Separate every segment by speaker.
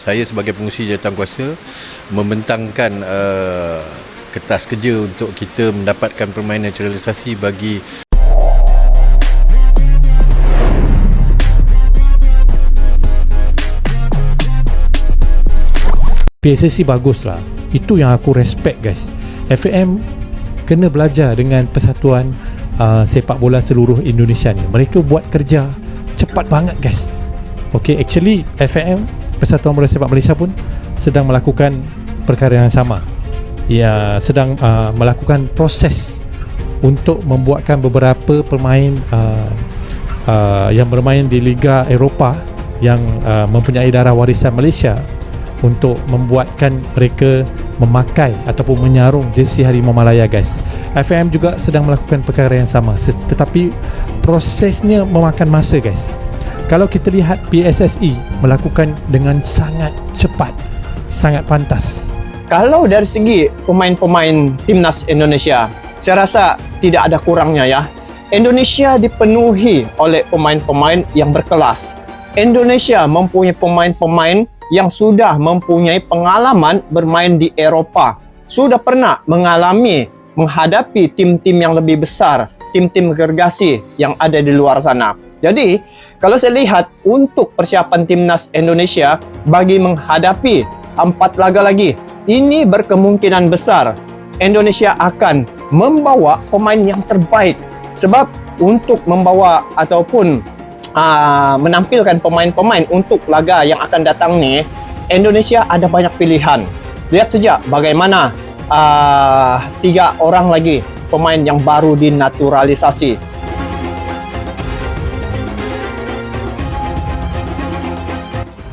Speaker 1: saya sebagai pengurusi jawatankuasa membentangkan kertas kerja untuk kita mendapatkan permainan naturalisasi bagi
Speaker 2: PSSC baguslah. Itu yang aku respect guys. FAM kena belajar dengan Persatuan Sepak Bola Seluruh Indonesia ni. Mereka buat kerja cepat banget guys. Okay, actually FAM, Persatuan Bola Sepak Malaysia pun sedang melakukan perkara yang sama. Ia sedang melakukan proses untuk membuatkan beberapa pemain yang bermain di Liga Eropah yang mempunyai darah warisan Malaysia untuk membuatkan mereka memakai ataupun menyarung jersey Harimau Malaya guys. FAM juga sedang melakukan perkara yang sama, tetapi prosesnya memakan masa guys. Kalau kita lihat PSSI melakukan dengan sangat cepat, sangat pantas.
Speaker 3: Kalau dari segi pemain-pemain timnas Indonesia, saya rasa tidak ada kurangnya ya. Indonesia dipenuhi oleh pemain-pemain yang berkelas. Indonesia mempunyai pemain-pemain yang sudah mempunyai pengalaman bermain di Eropah, sudah pernah menghadapi tim-tim yang lebih besar, tim-tim gergasi yang ada di luar sana. Jadi, kalau saya lihat untuk persiapan timnas Indonesia bagi menghadapi 4 laga lagi, ini berkemungkinan besar Indonesia akan membawa pemain yang terbaik. Sebab untuk membawa ataupun menampilkan pemain-pemain untuk laga yang akan datang ni, Indonesia ada banyak pilihan. Lihat saja bagaimana 3 orang lagi pemain yang baru dinaturalisasi.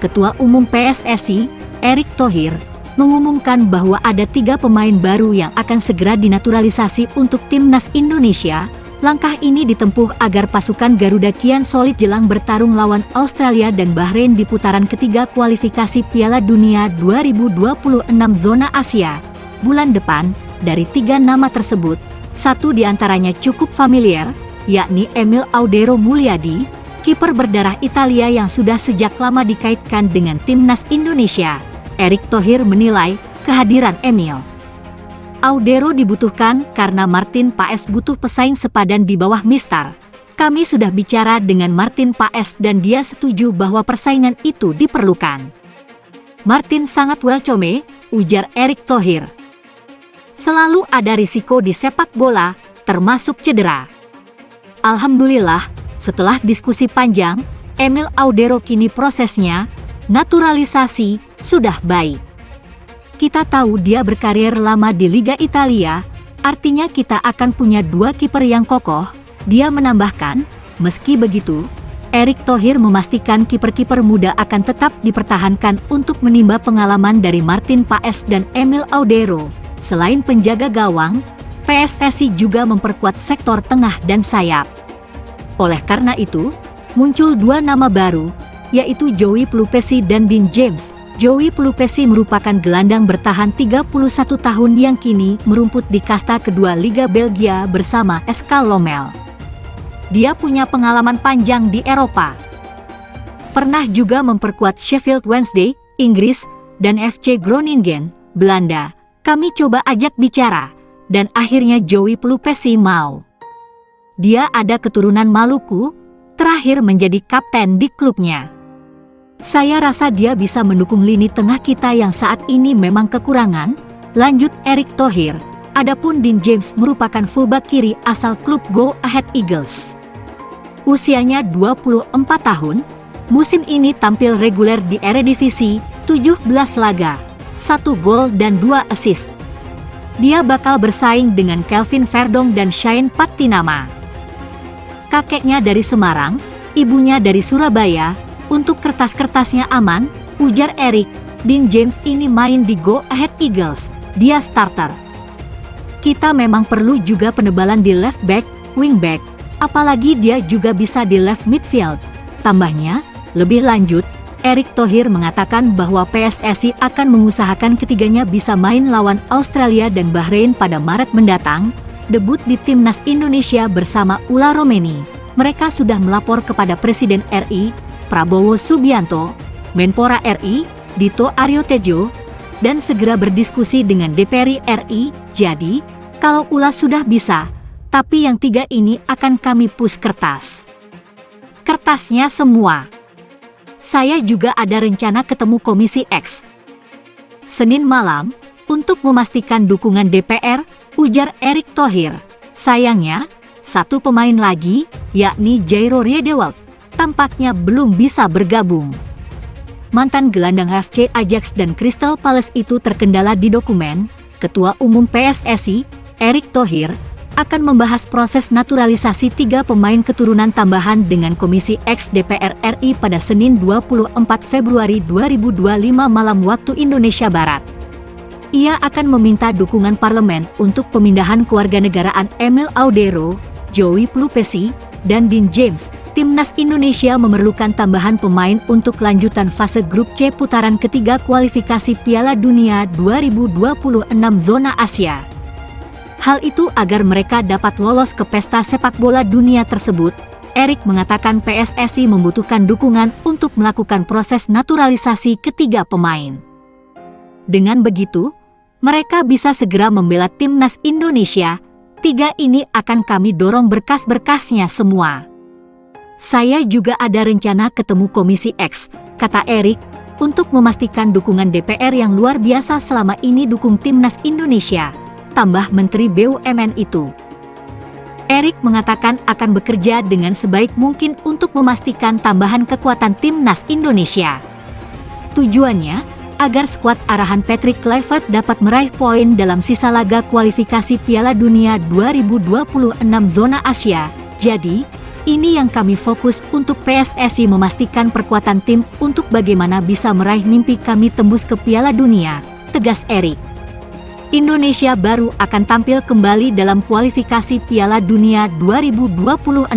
Speaker 4: Ketua Umum PSSI, Erick Thohir, mengumumkan bahwa ada 3 pemain baru yang akan segera dinaturalisasi untuk timnas Indonesia. Langkah ini ditempuh agar pasukan Garuda kian solid jelang bertarung lawan Australia dan Bahrain di putaran ketiga kualifikasi Piala Dunia 2026 zona Asia bulan depan. Dari 3 nama tersebut, 1 diantaranya cukup familiar, yakni Emil Audero Mulyadi, kiper berdarah Italia yang sudah sejak lama dikaitkan dengan timnas Indonesia. Erick Thohir menilai kehadiran Emil Audero dibutuhkan karena Martin Paes butuh pesaing sepadan di bawah Mister. Kami sudah bicara dengan Martin Paes dan dia setuju bahwa persaingan itu diperlukan. Martin sangat welcome, ujar Erick Thohir. Selalu ada risiko di sepak bola, termasuk cedera. Alhamdulillah, setelah diskusi panjang, Emil Audero kini prosesnya, naturalisasi, sudah baik. Kita tahu dia berkarir lama di Liga Italia, artinya kita akan punya 2 kiper yang kokoh. Dia menambahkan, meski begitu, Erick Thohir memastikan kiper-kiper muda akan tetap dipertahankan untuk menimba pengalaman dari Martin Paes dan Emil Audero. Selain penjaga gawang, PSSI juga memperkuat sektor tengah dan sayap. Oleh karena itu, muncul 2 nama baru, yaitu Joey Pelupesi dan Dean James. Joey Pelupesi merupakan gelandang bertahan 31 tahun yang kini merumput di kasta kedua Liga Belgia bersama SK Lommel. Dia punya pengalaman panjang di Eropa. Pernah juga memperkuat Sheffield Wednesday, Inggris, dan FC Groningen, Belanda. Kami coba ajak bicara, dan akhirnya Joey Pelupesi mau. Dia ada keturunan Maluku, terakhir menjadi kapten di klubnya. Saya rasa dia bisa mendukung lini tengah kita yang saat ini memang kekurangan, lanjut Erick Thohir. Adapun Dean James merupakan fullback kiri asal klub Go Ahead Eagles. Usianya 24 tahun, musim ini tampil reguler di Eredivisie, 17 laga, 1 gol dan 2 assist. Dia bakal bersaing dengan Kelvin Verdong dan Shane Patinama. Kakeknya dari Semarang, ibunya dari Surabaya. Untuk kertas-kertasnya aman, ujar Erick. Dean James ini main di Go Ahead Eagles, dia starter. Kita memang perlu juga penebalan di left back, wing back, apalagi dia juga bisa di left midfield. Tambahnya, lebih lanjut, Erick Thohir mengatakan bahwa PSSI akan mengusahakan ketiganya bisa main lawan Australia dan Bahrain pada Maret mendatang, debut di timnas Indonesia bersama Ula Romeni. Mereka sudah melapor kepada Presiden RI, Prabowo Subianto, Menpora RI, Dito Aryo Tejo, dan segera berdiskusi dengan DPR RI. Jadi, kalau ulas sudah bisa, tapi yang 3 ini akan kami push kertas. Kertasnya semua. Saya juga ada rencana ketemu Komisi X Senin malam untuk memastikan dukungan DPR, ujar Erick Thohir. Sayangnya, satu pemain lagi, yakni Jairo Riedewald, tampaknya belum bisa bergabung. Mantan gelandang FC Ajax dan Crystal Palace itu terkendala di dokumen. Ketua Umum PSSI, Erick Thohir, akan membahas proses naturalisasi 3 pemain keturunan tambahan dengan Komisi X DPR RI pada Senin 24 Februari 2025 malam waktu Indonesia Barat. Ia akan meminta dukungan parlemen untuk pemindahan kewarganegaraan Emil Audero, Joey Plupesi, dan Dean James. Timnas Indonesia memerlukan tambahan pemain untuk lanjutan fase grup C putaran ketiga kualifikasi Piala Dunia 2026 zona Asia. Hal itu agar mereka dapat lolos ke pesta sepak bola dunia tersebut. Erick mengatakan PSSI membutuhkan dukungan untuk melakukan proses naturalisasi ketiga pemain. Dengan begitu, mereka bisa segera membela Timnas Indonesia. 3 ini akan kami dorong berkas-berkasnya semua. Saya juga ada rencana ketemu Komisi X, kata Erick, untuk memastikan dukungan DPR yang luar biasa selama ini dukung Timnas Indonesia, tambah Menteri BUMN itu. Erick mengatakan akan bekerja dengan sebaik mungkin untuk memastikan tambahan kekuatan Timnas Indonesia. Tujuannya, agar skuad arahan Patrick Kluivert dapat meraih poin dalam sisa laga kualifikasi Piala Dunia 2026 zona Asia. Jadi, ini yang kami fokus untuk PSSI memastikan perkuatan tim untuk bagaimana bisa meraih mimpi kami tembus ke Piala Dunia, tegas Erick. Indonesia baru akan tampil kembali dalam kualifikasi Piala Dunia 2026,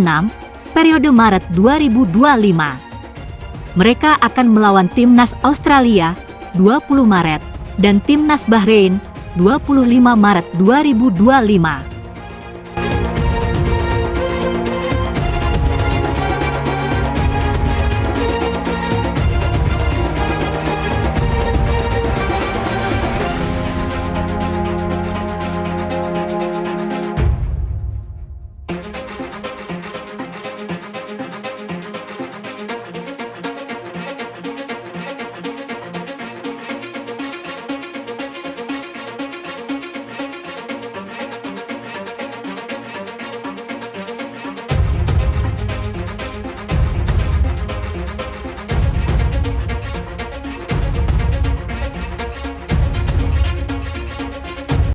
Speaker 4: periode Maret 2025. Mereka akan melawan Timnas Australia, 20 Maret, dan Timnas Bahrain, 25 Maret 2025.